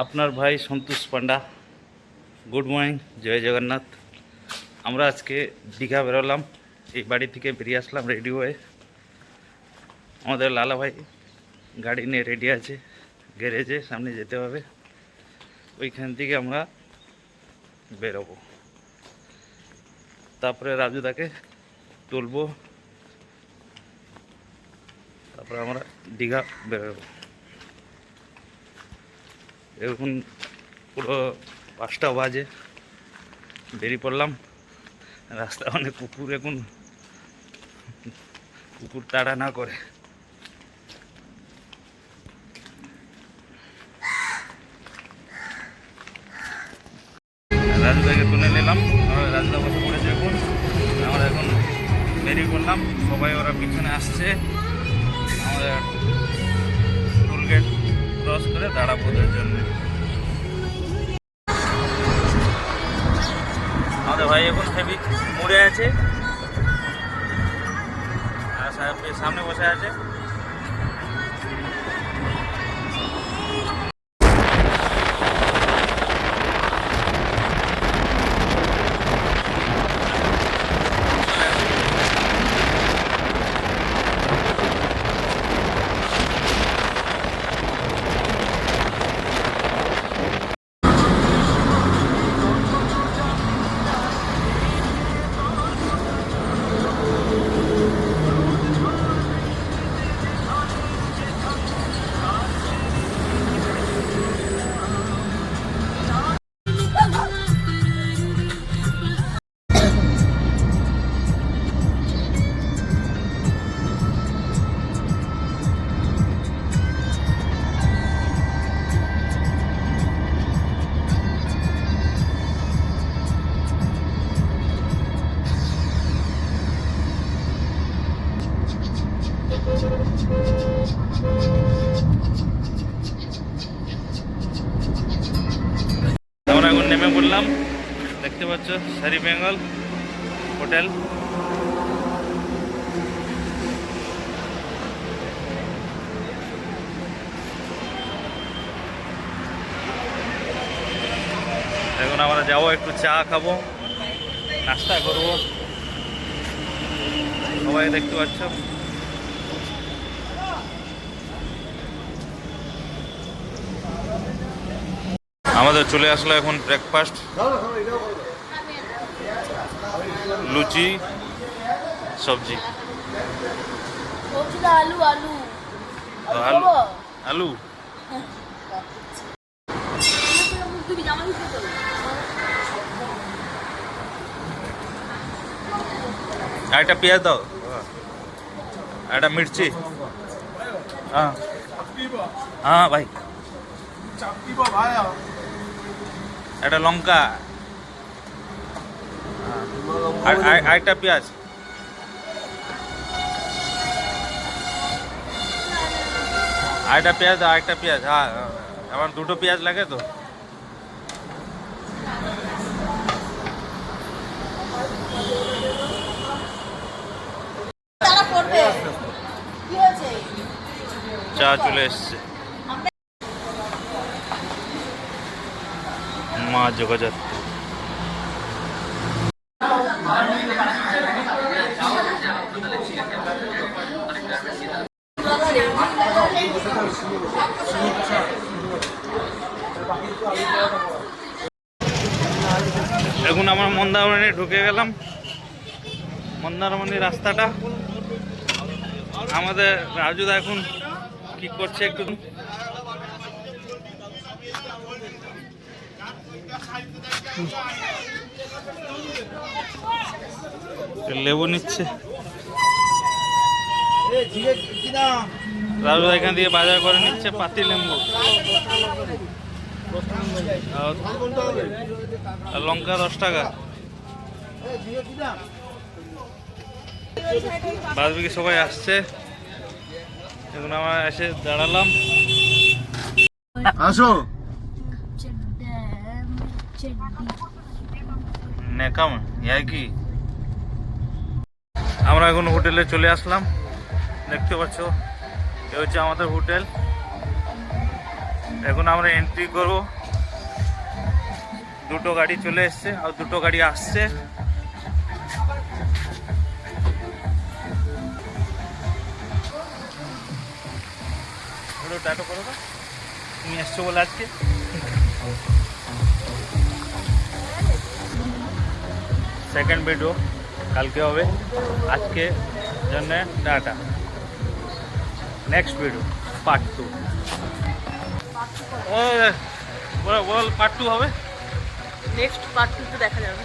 আপনার ভাই সন্তোষ পান্ডা। Good morning, জয় জগন্নাথ। আমরা আজকে দীঘা বেরোলাম, এই বাড়ি থেকে বেরিয়ে আসলাম রেডি হয়ে। আমাদের লালা ভাই গাড়ি নিয়ে রেডি আছে, গ্যারেজে সামনে যেতে হবে, ওইখান থেকে আমরা বেরোবো। তারপরে রাজুদাকে তুলবো, তারপরে আমরা দীঘা বেরোবো। এখন পুরো 5টা বাজে, বেরিয়ে পড়লাম। রাস্তা অনেক কুকুর, এখন কুকুর তাড়া না করে। রাজুদাকে তুলে নিলাম, রাজুদা বসে পড়েছে। আমরা এখন বেরিয়ে পড়লাম, সবাই ওরা পিছনে আসছে। আমাদের টোল গেট ক্রস করে দাঁড়াবো ওদের জন্য। আমাদের ভাই এখন হেভি মুড়ে আছে আর সামনে বসে আছে। আমরা এখন নেমে পড়লাম, দেখতে পাচ্ছ সারি বেঙ্গল হোটেল। এখন আমরা যাবো, একটু চা খাবো, নাস্তা করবো। সবাই দেখতে পাচ্ছ আমাদের চলে আসলো এখন ব্রেকফাস্ট, লুচি সবজি। আলু আলু আলু আলু একটা পেঁয়াজ দাও, একটা মির্চি। হ্যাঁ হ্যাঁ ভাই, একটা লঙ্কা, আরেকটা পেঁয়াজ। আরেকটা পেঁয়াজ, আরেকটা পেঁয়াজ। হ্যাঁ, আমার 2টো পেঁয়াজ লাগে তো। চা চলে এসছে, মা যোগাযাত্রী। এখন আমরা মন্দারমণি ঢুকে গেলাম। মন্দারমণি রাস্তাটা, আমাদের রাজুদা এখন কি করছে একটু লেবু নিচ্ছে। রাজুদা এখান দিয়ে বাজার করে নিচ্ছে পাতি লেবু আর লঙ্কা 10 টাকা। বাদবাকি সবাই আসছে, এখন আমরা এসে দাঁড়ালাম। আসো নেকাম কি। আমরা এখন হোটেলে চলে আসলাম, দেখতে পাচ্ছ এ হচ্ছে আমাদের হোটেল। এখন আমরা এন্ট্রি করব। দুটো গাড়ি চলে এসছে আর দুটো গাড়ি আসছে। টাটো করো না, তুমি এসছো বলে আজকে। সেকেন্ড ভিডিও কালকে হবে, আজকে জন্য টাটা। Next video part 2। বল পার্ট 2 হবে, নেক্সট পার্ট 2 দেখা যাবে।